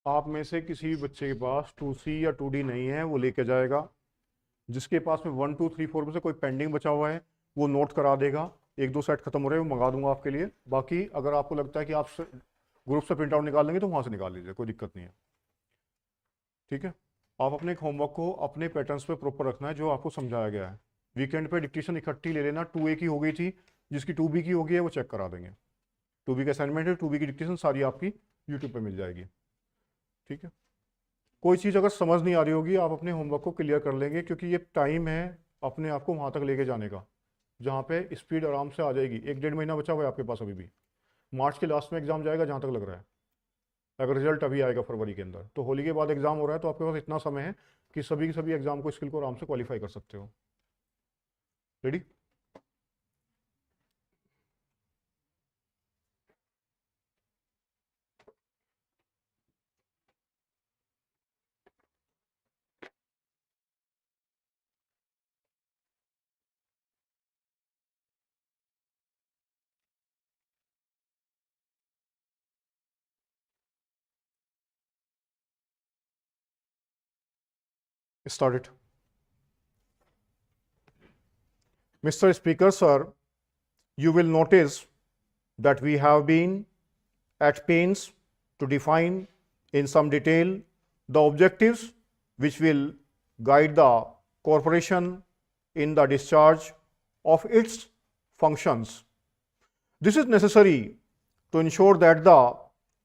आप में से किसी भी बच्चे के पास 2C या 2D नहीं है वो लेके जाएगा। जिसके पास में 1 2 3 4 में से कोई पेंडिंग बचा हुआ है वो नोट करा देगा। एक दो सेट खत्म हो रहे हैं वो मंगा दूंगा आपके लिए। बाकी अगर आपको लगता है कि आप ग्रुप से प्रिंट आउट निकाल लेंगे तो वहाँ से निकाल लीजिए, कोई दिक्कत नहीं है। ठीक है। आप अपने होमवर्क को अपने पैटर्न्स पे प्रॉपर रखना है जो आपको समझाया गया है। वीकेंड पे डिक्टेशन इकट्ठी ले लेना। 2A की हो गई थी, जिसकी 2B की हो गई है वो चेक करा देंगे। 2B का असाइनमेंट है, 2B की डिक्टेशन सारी आपकी यूट्यूब पे मिल जाएगी। ठीक है। कोई चीज़ अगर समझ नहीं आ रही होगी आप अपने होमवर्क को क्लियर कर लेंगे, क्योंकि ये टाइम है अपने आप को वहाँ तक लेके जाने का जहाँ पे स्पीड आराम से आ जाएगी। 1 1.5 महीना बचा हुआ है आपके पास अभी भी। मार्च के लास्ट में एग्जाम जाएगा जहाँ तक लग रहा है। अगर रिजल्ट अभी आएगा फरवरी के अंदर, तो होली के बाद एग्जाम हो रहा है, तो आपके पास इतना समय है कि सभी के सभी एग्जाम को, स्किल को आराम से क्वालिफाई कर सकते हो। Ready? Start it. Mr. Speaker, sir, you will notice that we have been at pains to define in some detail the objectives which will guide the corporation in the discharge of its functions. This is necessary to ensure that the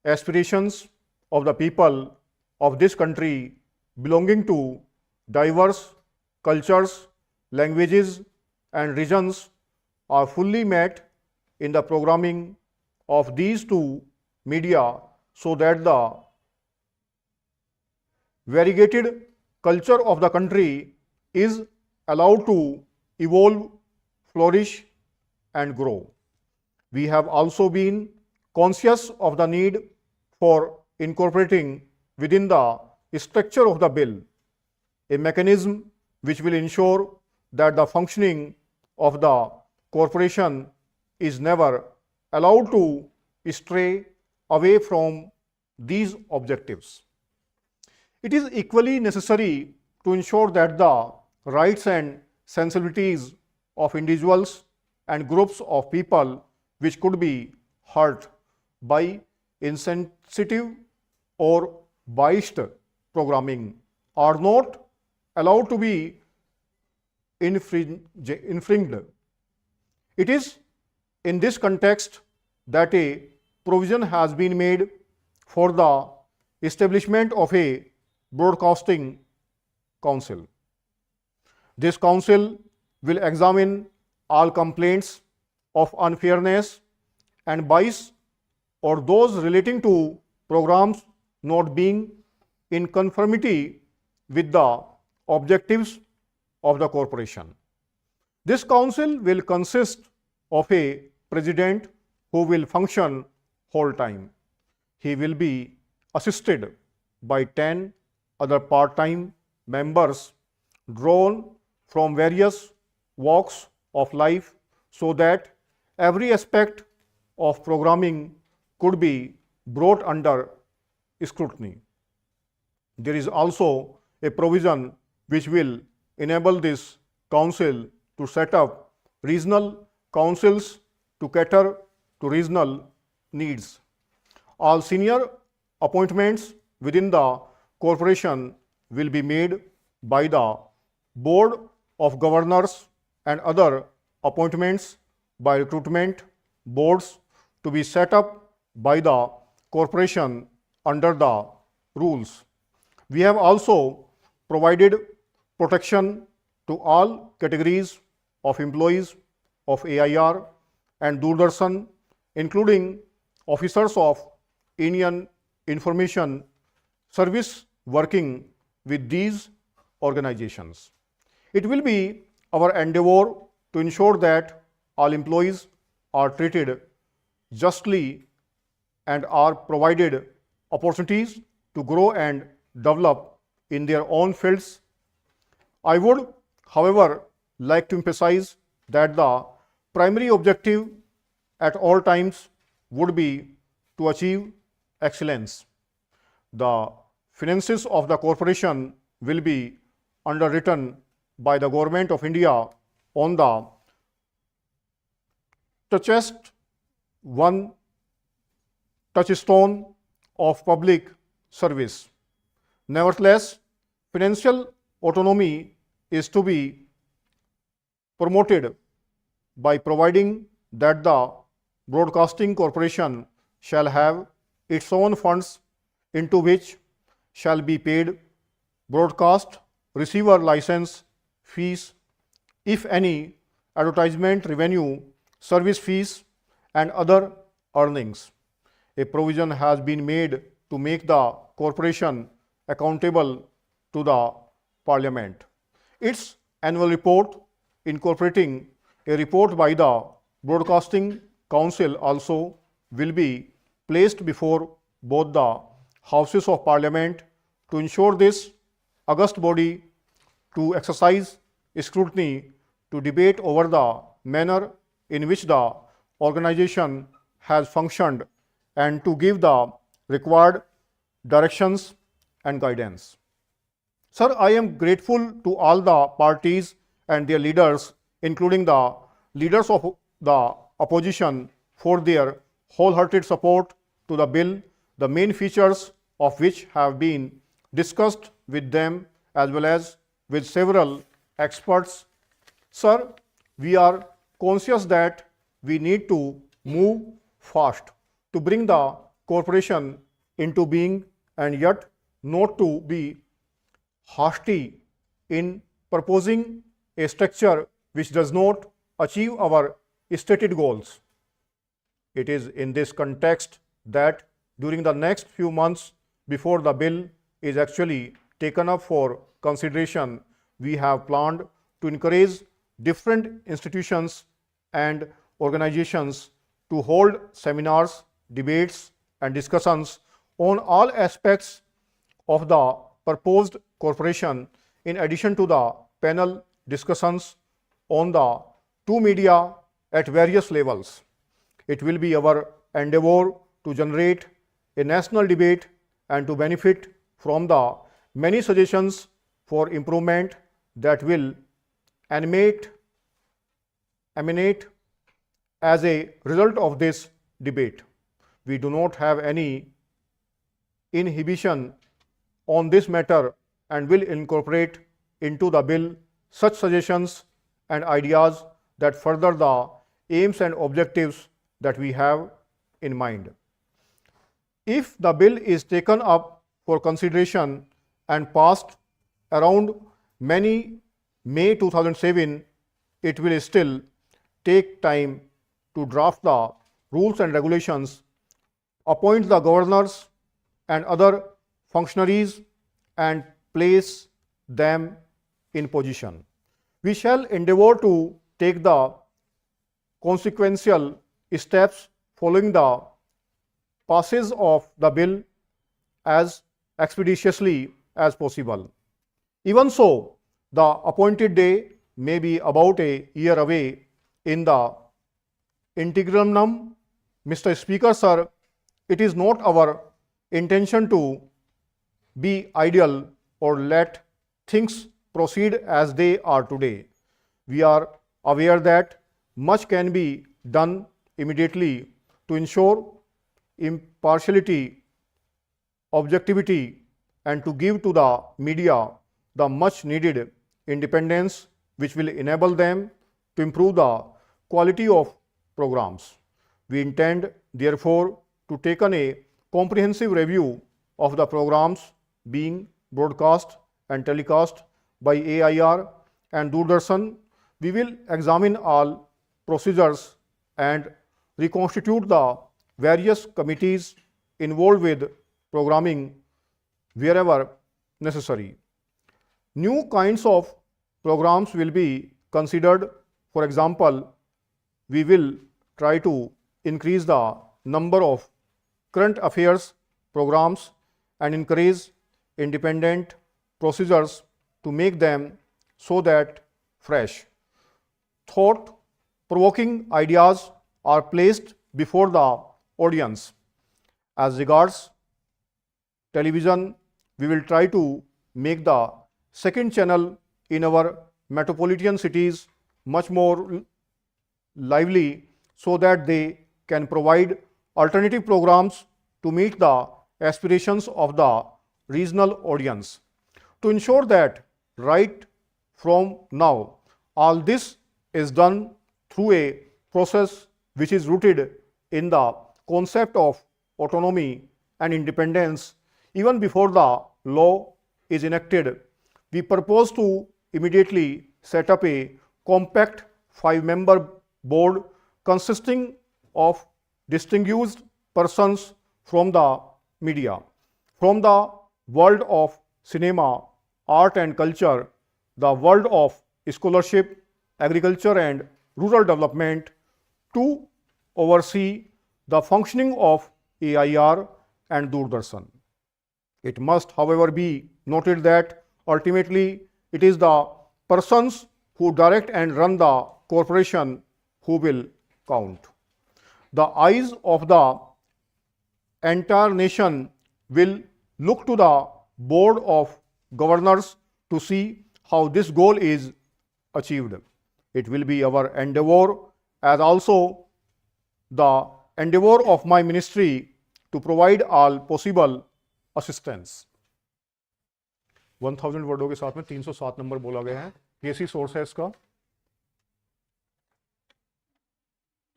aspirations of the people of this country belonging to diverse cultures, languages, and regions are fully met in the programming of these two media, so that the variegated culture of the country is allowed to evolve, flourish, and grow. We have also been conscious of the need for incorporating within the structure of the bill a mechanism which will ensure that the functioning of the corporation is never allowed to stray away from these objectives. It is equally necessary to ensure that the rights and sensibilities of individuals and groups of people which could be hurt by insensitive or biased programming are not allowed to be infringed. It is in this context that a provision has been made for the establishment of a broadcasting council. This council will examine all complaints of unfairness and bias or those relating to programs not being in conformity with the objectives of the corporation. This council will consist of a president who will function whole time. He will be assisted by 10 other part-time members drawn from various walks of life, so that every aspect of programming could be brought under scrutiny. There is also a provision which will enable this council to set up regional councils to cater to regional needs. All senior appointments within the corporation will be made by the board of governors, and other appointments by recruitment boards to be set up by the corporation under the rules. We have also provided protection to all categories of employees of AIR and Doordarshan, including officers of Indian Information Service working with these organizations. It will be our endeavor to ensure that all employees are treated justly and are provided opportunities to grow and develop in their own fields. I would, however, like to emphasize that the primary objective at all times would be to achieve excellence. the finances of the corporation will be underwritten by the Government of India on the toughest one touchstone of public service. Nevertheless, financial autonomy is to be promoted by providing that the Broadcasting Corporation shall have its own funds into which shall be paid broadcast receiver license fees, if any, advertisement revenue, service fees, and other earnings. A provision has been made to make the corporation accountable to the Parliament. Its annual report, incorporating a report by the Broadcasting Council, also will be placed before both the Houses of Parliament to ensure this august body to exercise scrutiny, to debate over the manner in which the organization has functioned, and to give the required directions and guidance. Sir, I am grateful to all the parties and their leaders, including the leaders of the opposition, for their wholehearted support to the bill, the main features of which have been discussed with them as well as with several experts. Sir, we are conscious that we need to move fast to bring the corporation into being, and yet not to be hasty in proposing a structure which does not achieve our stated goals. It is in this context that during the next few months before the bill is actually taken up for consideration, we have planned to encourage different institutions and organizations to hold seminars, debates, and discussions on all aspects of the proposed corporation, in addition to the panel discussions on the two media at various levels. It will be our endeavor to generate a national debate and to benefit from the many suggestions for improvement that will emanate as a result of this debate. We do not have any inhibition on this matter and will incorporate into the bill such suggestions and ideas that further the aims and objectives that we have in mind. If the bill is taken up for consideration and passed around May 2007, it will still take time to draft the rules and regulations, appoint the governors and other functionaries, and place them in position. We shall endeavor to take the consequential steps following the passage of the bill as expeditiously as possible. Even so, the appointed day may be about a year away in the interim. Mr. Speaker, sir, it is not our intention to be idle or let things proceed as they are today. We are aware that much can be done immediately to ensure impartiality, objectivity, and to give to the media the much needed independence which will enable them to improve the quality of programs. We intend, therefore, to take on a comprehensive review of the programs being broadcast and telecast by AIR and Doordarshan. We will examine all procedures and reconstitute the various committees involved with programming wherever necessary. New kinds of programs will be considered. For example, we will try to increase the number of current affairs programs and encourage independent procedures to make them so that fresh, thought-provoking ideas are placed before the audience. As regards television, we will try to make the second channel in our metropolitan cities much more lively, so that they can provide alternative programs to meet the aspirations of the regional audience. To ensure that right from now, all this is done through a process which is rooted in the concept of autonomy and independence. Even before the law is enacted, we propose to immediately set up a compact 5-member board consisting of distinguished persons from the media, from the world of cinema, art and culture, the world of scholarship, agriculture and rural development, to oversee the functioning of AIR and Doordarshan. It must, however, be noted that ultimately it is the persons who direct and run the corporation who will count. The eyes of the entire nation will look to the board of governors to see how this goal is achieved. It will be our endeavor, as also the endeavor of my ministry, to provide all possible assistance. 1000 वर्डों के साथ में 307 number बोला गया है। PSC source है इसका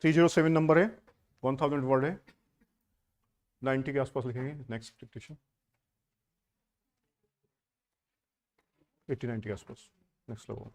307 number है, 1000 word है, 90 के आसपास लिखेंगे। नेक्स्ट डिक्टेशन 80-90 के आसपास नेक्स्ट लगो।